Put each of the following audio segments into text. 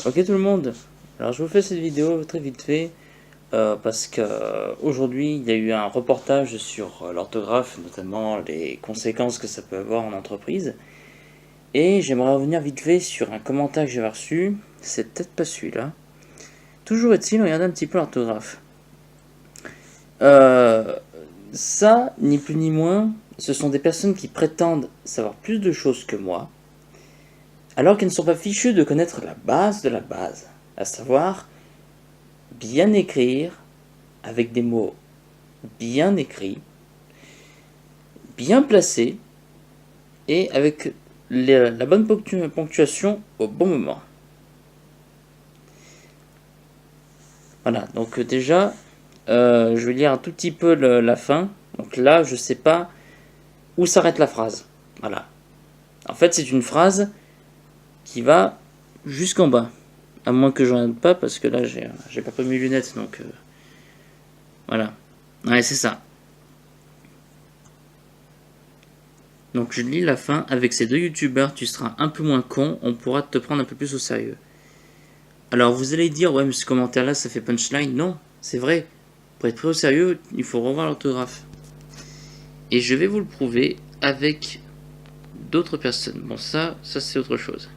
Ok tout le monde, alors je vous fais cette vidéo très vite fait parce que aujourd'hui il y a eu un reportage sur l'orthographe, notamment les conséquences que ça peut avoir en entreprise. Et j'aimerais revenir vite fait sur un commentaire que j'avais reçu, c'est peut-être pas celui-là. Toujours est-il, regardez un petit peu l'orthographe. Euh, Ça, ni plus ni moins, ce sont des personnes qui prétendent savoir plus de choses que moi, alors qu'elles ne sont pas fichues de connaître la base de la base, à savoir bien écrire avec des mots bien écrits, bien placés et avec la bonne ponctuation au bon moment. Voilà, donc déjà, je vais lire un tout petit peu la fin. Donc là, je sais pas où s'arrête la phrase. Voilà. En fait, c'est une phrase qui va jusqu'en bas. À moins que je regarde pas, parce que là, j'ai pas pris mes lunettes, donc voilà. Ouais, c'est ça. Donc je lis la fin. Avec ces deux youtubeurs, tu seras un peu moins con, on pourra te prendre un peu plus au sérieux. Alors vous allez dire, ouais, mais ce commentaire-là, ça fait punchline. Non, c'est vrai. Pour être pris au sérieux, il faut revoir l'orthographe. Et je vais vous le prouver avec d'autres personnes. Bon, ça c'est autre chose.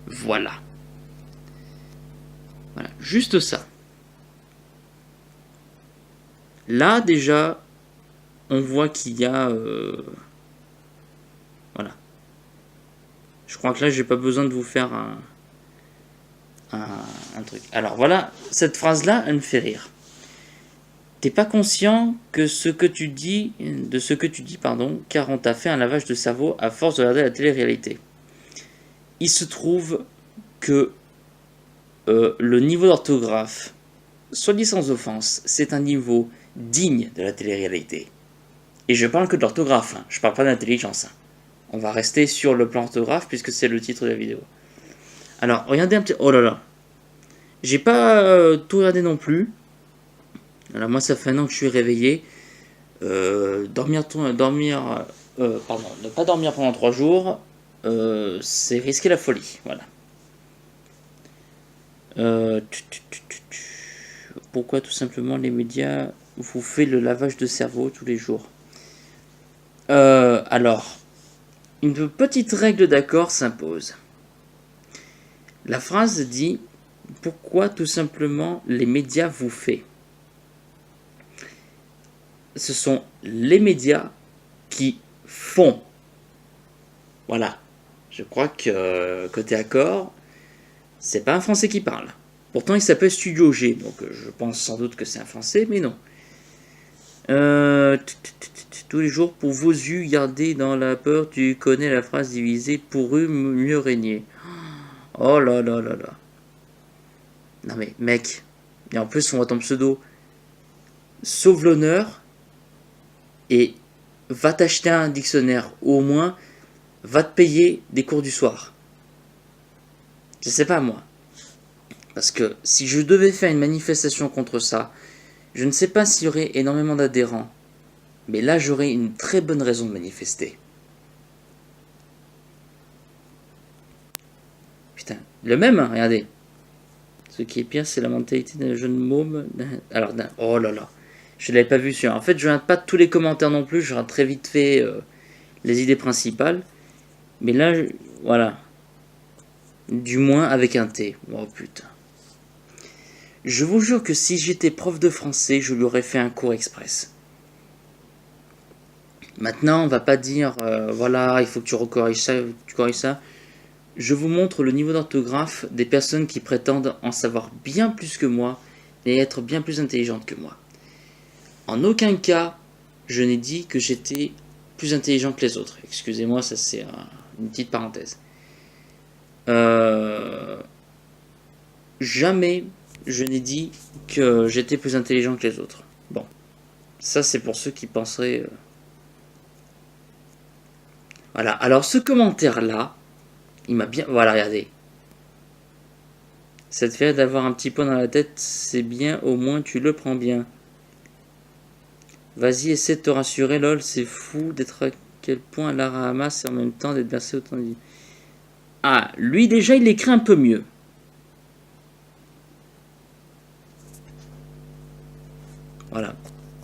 Voilà. Voilà, juste ça. Là, déjà, on voit qu'il y a... voilà. Je crois que là, j'ai pas besoin de vous faire un truc. Alors voilà, cette phrase-là, elle me fait rire. T'es pas conscient que de ce que tu dis, pardon, car on t'a fait un lavage de cerveau à force de regarder la télé-réalité. Il se trouve que le niveau d'orthographe, soit dit sans offense, c'est un niveau digne de la télé-réalité. Et je parle que de l'orthographe, hein, je parle pas d'intelligence. Hein. On va rester sur le plan orthographe puisque c'est le titre de la vidéo. Alors, regardez un petit... Oh là là. J'ai pas tout regardé non plus. Alors moi, ça fait un an que je suis réveillé. Pardon, ne pas dormir pendant 3 jours, c'est risquer la folie. Voilà. Pourquoi tout simplement les médias vous font le lavage de cerveau tous les jours? Alors, une petite règle d'accord s'impose. La phrase dit pourquoi tout simplement les médias vous font. Ce sont les médias qui font. Voilà. Je crois que côté accord, c'est pas un français qui parle. Pourtant, il s'appelle Studio G, donc je pense sans doute que c'est un français, mais non. Tous les jours, pour vos yeux, gardez dans la peur, tu connais la phrase divisée, pour eux, mieux régner. Oh là là là là. Non mais, mec, et en plus, on voit ton pseudo. Sauve l'honneur et va t'acheter un dictionnaire, ou au moins, va te payer des cours du soir. Je sais pas, moi. Parce que si je devais faire une manifestation contre ça, je ne sais pas s'il y aurait énormément d'adhérents. Mais là, j'aurais une très bonne raison de manifester. Putain, le même, hein, regardez. Ce qui est pire, c'est la mentalité d'un jeune môme. Alors, oh là là, je ne l'avais pas vu sur. En fait, je ne regarde pas tous les commentaires non plus, je regarde très vite fait les idées principales. Mais là, voilà. Du moins avec un T. Oh putain. Je vous jure que si j'étais prof de français, je lui aurais fait un cours express. Maintenant, on va pas dire, voilà, il faut que tu corriges ça. Je vous montre le niveau d'orthographe des personnes qui prétendent en savoir bien plus que moi et être bien plus intelligentes que moi. En aucun cas, je n'ai dit que j'étais plus intelligent que les autres. Excusez-moi, ça c'est une petite parenthèse. Jamais je n'ai dit que j'étais plus intelligent que les autres. Bon, ça c'est pour ceux qui penseraient... Voilà, alors ce commentaire-là, il m'a bien... Voilà, regardez. Ça te fait d'avoir un petit point dans la tête, c'est bien, au moins tu le prends bien. Vas-y, essaie de te rassurer, lol, c'est fou d'être à quel point Lara Hamas et en même temps d'être versé autant de... Ah, lui déjà, il écrit un peu mieux.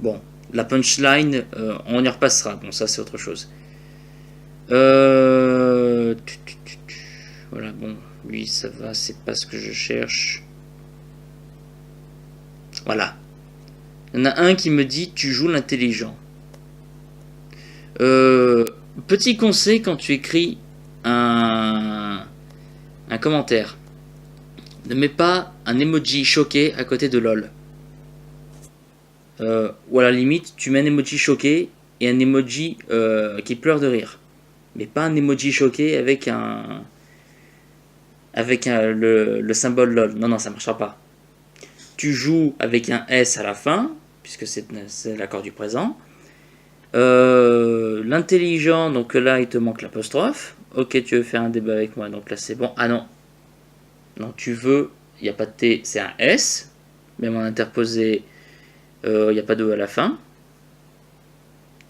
Bon, la punchline, on y repassera. Bon, ça c'est autre chose. Voilà, bon, lui ça va, c'est pas ce que je cherche. Voilà. Il y en a un qui me dit tu joues l'intelligent. Petit conseil quand tu écris un commentaire. Ne mets pas un emoji choqué à côté de LOL. Ou à la limite, tu mets un emoji choqué et un emoji qui pleure de rire. Mais pas un emoji choqué avec le symbole LOL. Non, non, ça marchera pas. Tu joues avec un S à la fin, puisque c'est l'accord du présent. L'intelligent, donc là, il te manque l'apostrophe. Ok, tu veux faire un débat avec moi, donc là, c'est bon. Ah non. Non, tu veux, il n'y a pas de T, c'est un S. Même en interposé, il n'y a pas de E à la fin.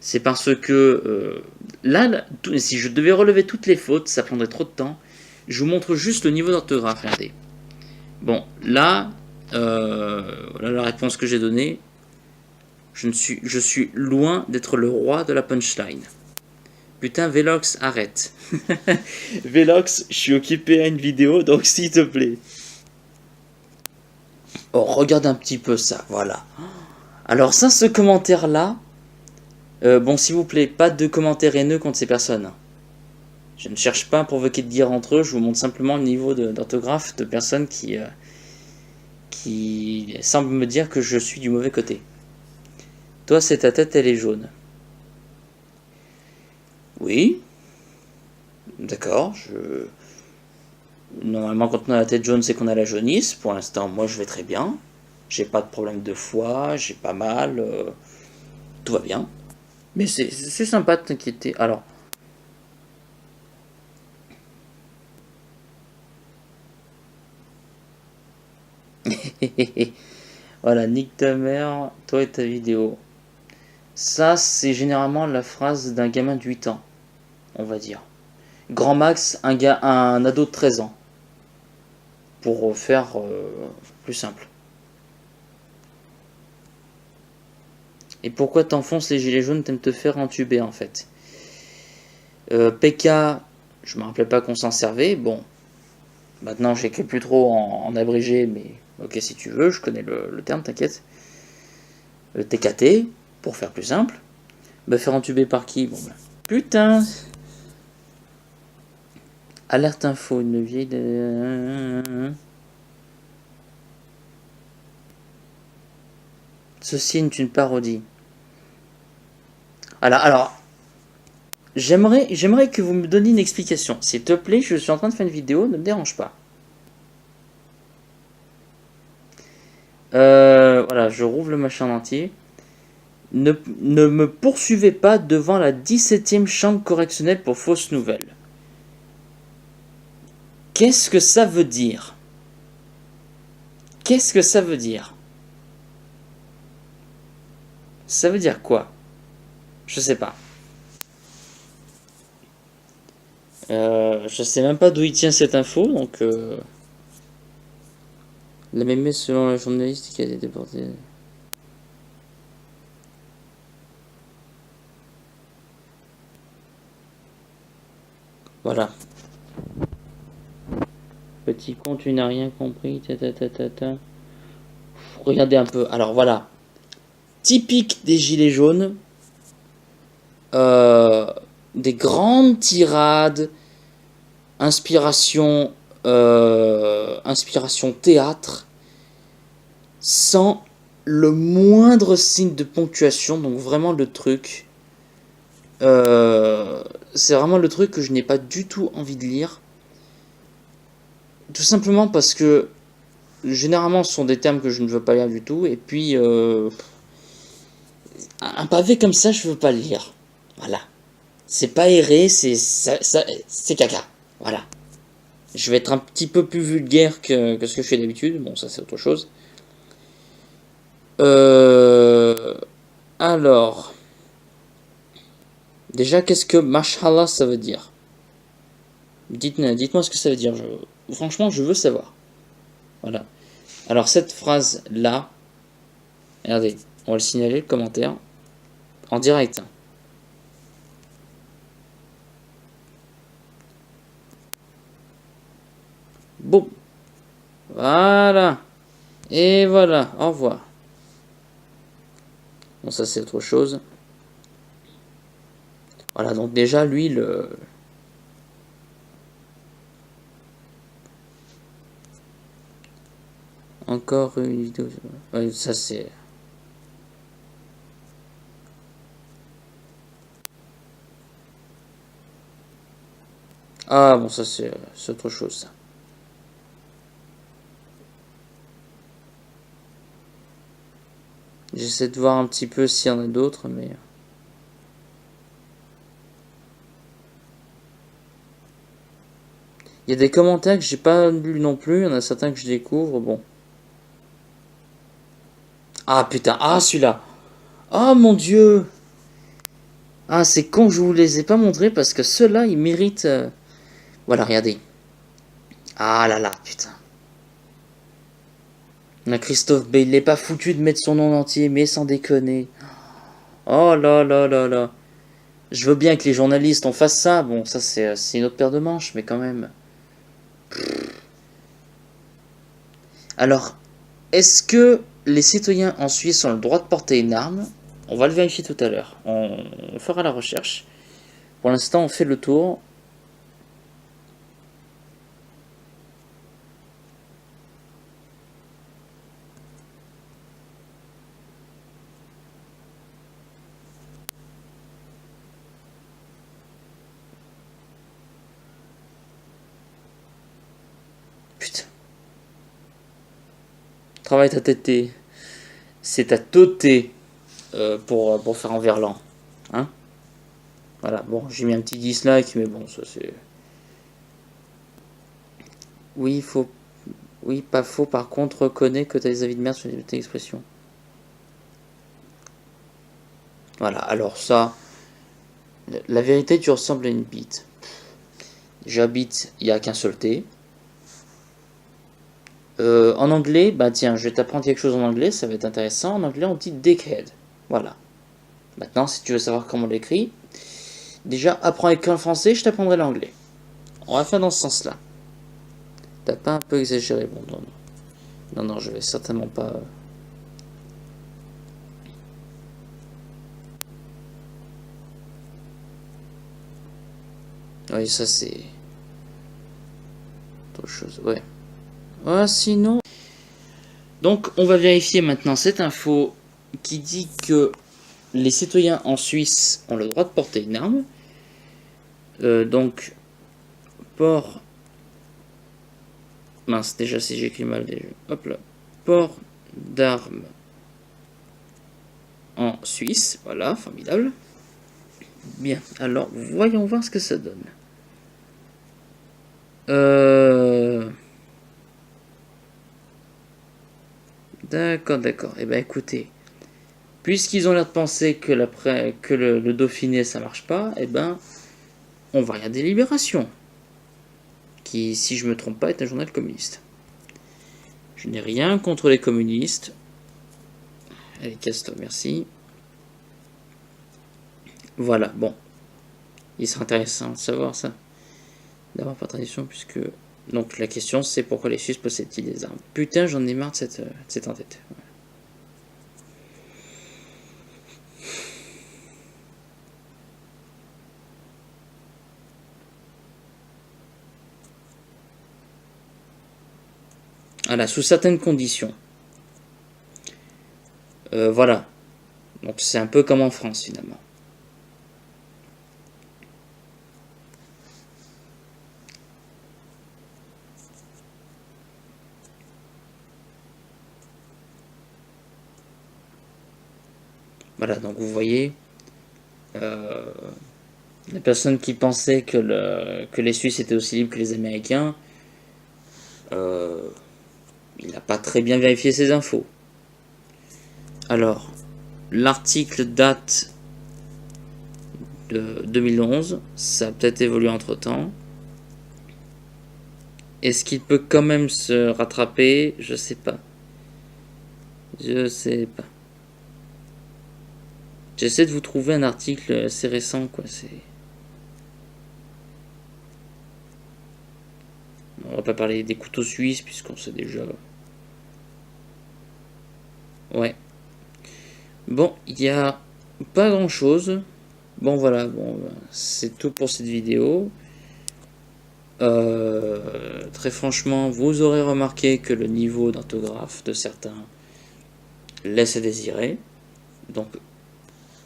C'est parce que là, si je devais relever toutes les fautes, ça prendrait trop de temps. Je vous montre juste le niveau d'orthographe, regardez. Bon, là, voilà la réponse que j'ai donnée. Je suis loin d'être le roi de la punchline. Putain, Velox, arrête. Velox, je suis occupé à une vidéo, donc s'il te plaît. Oh, regarde un petit peu ça, voilà. Alors ça, ce commentaire-là, bon, s'il vous plaît, pas de commentaires haineux contre ces personnes. Je ne cherche pas à provoquer de guerre entre eux, je vous montre simplement le niveau d'orthographe de personnes qui semblent me dire que je suis du mauvais côté. Toi, c'est ta tête, elle est jaune. Oui. D'accord, Normalement, quand on a la tête jaune, c'est qu'on a la jaunisse. Pour l'instant, moi, je vais très bien. J'ai pas de problème de foie, j'ai pas mal. Tout va bien. Mais c'est sympa de t'inquiéter. Alors. Voilà, nique ta mère, toi et ta vidéo. Ça, c'est généralement la phrase d'un gamin de 8 ans, on va dire. Grand max, un ado de 13 ans. Pour faire plus simple. Et pourquoi t'enfonces les gilets jaunes? T'aimes te faire entuber en fait. PK, je me rappelais pas qu'on s'en servait. Bon, maintenant j'écris plus trop en abrégé, mais ok si tu veux, je connais le terme, t'inquiète. Le TKT, pour faire plus simple. Me faire entuber par qui? Bon ben, putain. Alerte info, une vieille de... Ceci est une parodie. Alors, j'aimerais que vous me donniez une explication. S'il te plaît, je suis en train de faire une vidéo, ne me dérange pas. Voilà, je rouvre le machin en entier. Ne me poursuivez pas devant la 17e chambre correctionnelle pour fausses nouvelles. Qu'est-ce que ça veut dire? Qu'est-ce que ça veut dire? Ça veut dire quoi? Je sais pas. Je sais même pas d'où il tient cette info, donc... La mémé selon la journaliste qui a été déportée. Voilà. Petit con, tu n'as rien compris. Regardez un peu. Alors voilà. Typique des gilets jaunes. Des grandes tirades. Inspiration théâtre. Sans le moindre signe de ponctuation. Donc vraiment le truc. C'est vraiment le truc que je n'ai pas du tout envie de lire. Tout simplement parce que généralement ce sont des termes que je ne veux pas lire du tout. Et puis un pavé comme ça je veux pas le lire. Voilà. C'est pas aéré, c'est caca. Voilà. Je vais être un petit peu plus vulgaire que ce que je fais d'habitude. Bon, ça c'est autre chose. Alors. Déjà, qu'est-ce que mashallah ça veut dire? Dites-moi ce que ça veut dire. Franchement, je veux savoir. Voilà. Alors, cette phrase-là. Regardez. On va le signaler, le commentaire, en direct. Bon. Voilà. Et voilà. Au revoir. Bon, ça c'est autre chose. Voilà, donc déjà, lui, le... Encore une vidéo. Ouais, ça c'est... Ah bon, ça c'est autre chose, ça. J'essaie de voir un petit peu s'il y en a d'autres, mais... Il y a des commentaires que j'ai pas lus non plus, il y en a certains que je découvre, bon. Ah putain, ah celui-là. Oh mon dieu. Ah c'est con que je vous les ai pas montrés parce que ceux-là ils méritent... Voilà, regardez. Ah là là, putain. Christophe Bay, il est pas foutu de mettre son nom entier, mais sans déconner. Oh là là là là. Je veux bien que les journalistes en fassent ça, bon ça c'est une autre paire de manches, mais quand même. Alors, est-ce que les citoyens en Suisse ont le droit de porter une arme? On va le vérifier tout à l'heure. On fera la recherche. Pour l'instant, on fait le tour. Putain. Travaille ta tête. C'est à tôter pour faire un verlan. Hein? Voilà, bon, j'ai mis un petit dislike, mais bon, ça c'est... Oui, faut... Oui, pas faux, par contre, reconnais que t'as des avis de merde sur les libertés d'expression. Voilà, alors ça... La vérité, tu ressembles à une bite. J'habite, il n'y a qu'un seul T. En anglais, bah tiens, je vais t'apprendre quelque chose en anglais, ça va être intéressant. En anglais, on dit dickhead. Voilà. Maintenant, si tu veux savoir comment on l'écrit, déjà, apprends avec le français, je t'apprendrai l'anglais. On va faire dans ce sens-là. T'as pas un peu exagéré, bon, non, non. Non, non, je vais certainement pas... Oui, ça c'est... autre chose, ouais. Ah, sinon... Donc, on va vérifier maintenant cette info qui dit que les citoyens en Suisse ont le droit de porter une arme. Donc, port... Mince, déjà si j'écris mal, déjà. Hop là. Port d'armes en Suisse. Voilà, formidable. Bien, alors, voyons voir ce que ça donne. D'accord, d'accord. Eh ben écoutez, puisqu'ils ont l'air de penser que, le Dauphiné ça marche pas, eh ben on va regarder Libération, qui, si je me trompe pas, est un journal communiste. Je n'ai rien contre les communistes. Allez, casse-toi, merci. Voilà, bon. Il serait intéressant de savoir ça. D'avoir pas tradition, puisque... Donc la question c'est pourquoi les Suisses possèdent-ils des armes? Putain, j'en ai marre de cette en-tête. Voilà, sous certaines conditions. Voilà. Donc c'est un peu comme en France finalement. Voilà, donc vous voyez, la personne qui pensait que les Suisses étaient aussi libres que les Américains, il n'a pas très bien vérifié ses infos. Alors, l'article date de 2011, ça a peut-être évolué entre temps. Est-ce qu'il peut quand même se rattraper? Je sais pas. Je sais pas. J'essaie de vous trouver un article assez récent, quoi. On va pas parler des couteaux suisses, puisqu'on sait déjà. Ouais. Bon, il n'y a pas grand chose. Bon, voilà, bon, c'est tout pour cette vidéo. Très franchement, vous aurez remarqué que le niveau d'orthographe de certains laisse à désirer. Donc,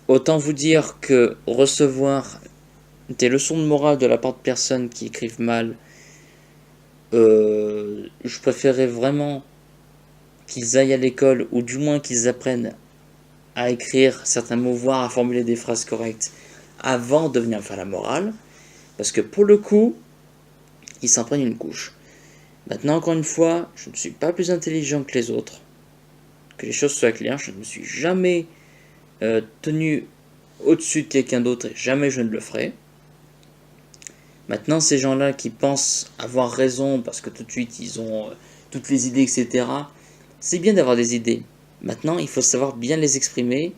autant vous dire que recevoir des leçons de morale de la part de personnes qui écrivent mal, je préférerais vraiment qu'ils aillent à l'école, ou du moins qu'ils apprennent à écrire certains mots, voire à formuler des phrases correctes, avant de venir faire la morale, parce que pour le coup, ils s'en prennent une couche. Maintenant, encore une fois, je ne suis pas plus intelligent que les autres, que les choses soient claires, je ne me suis jamais tenu au-dessus de quelqu'un d'autre, et jamais je ne le ferai. Maintenant, ces gens-là qui pensent avoir raison, parce que tout de suite, ils ont toutes les idées, etc., c'est bien d'avoir des idées. Maintenant, il faut savoir bien les exprimer,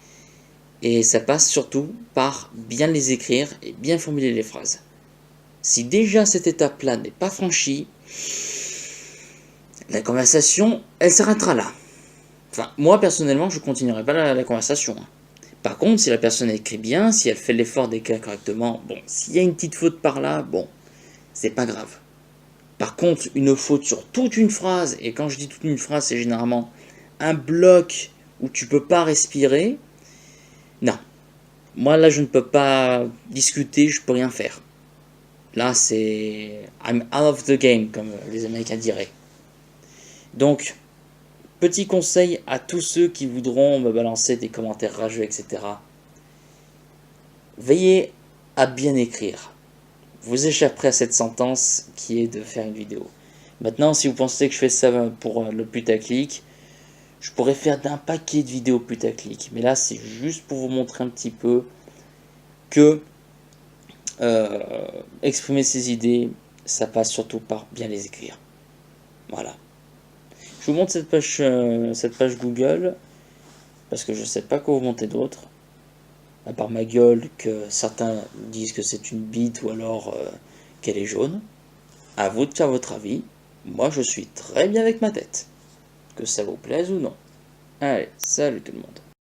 et ça passe surtout par bien les écrire et bien formuler les phrases. Si déjà cette étape-là n'est pas franchie, la conversation, elle s'arrêtera là. Enfin, moi personnellement, je continuerai pas la conversation. Par contre, si la personne écrit bien, si elle fait l'effort d'écrire correctement, bon, s'il y a une petite faute par là, bon, c'est pas grave. Par contre, une faute sur toute une phrase, et quand je dis toute une phrase, c'est généralement un bloc où tu peux pas respirer, non. Moi, là, je ne peux pas discuter, je peux rien faire. Là, c'est I'm out of the game, comme les Américains diraient. Donc, petit conseil à tous ceux qui voudront me balancer des commentaires rageux, etc. Veillez à bien écrire. Vous échapperez à cette sentence qui est de faire une vidéo. Maintenant, si vous pensez que je fais ça pour le putaclic, je pourrais faire d'un paquet de vidéos putaclic. Mais là, c'est juste pour vous montrer un petit peu que exprimer ses idées, ça passe surtout par bien les écrire. Voilà. Je vous montre cette page Google, parce que je ne sais pas quoi vous monter d'autre. À part ma gueule, que certains disent que c'est une bite ou alors qu'elle est jaune. À vous de faire votre avis. Moi, je suis très bien avec ma tête. Que ça vous plaise ou non. Allez, salut tout le monde.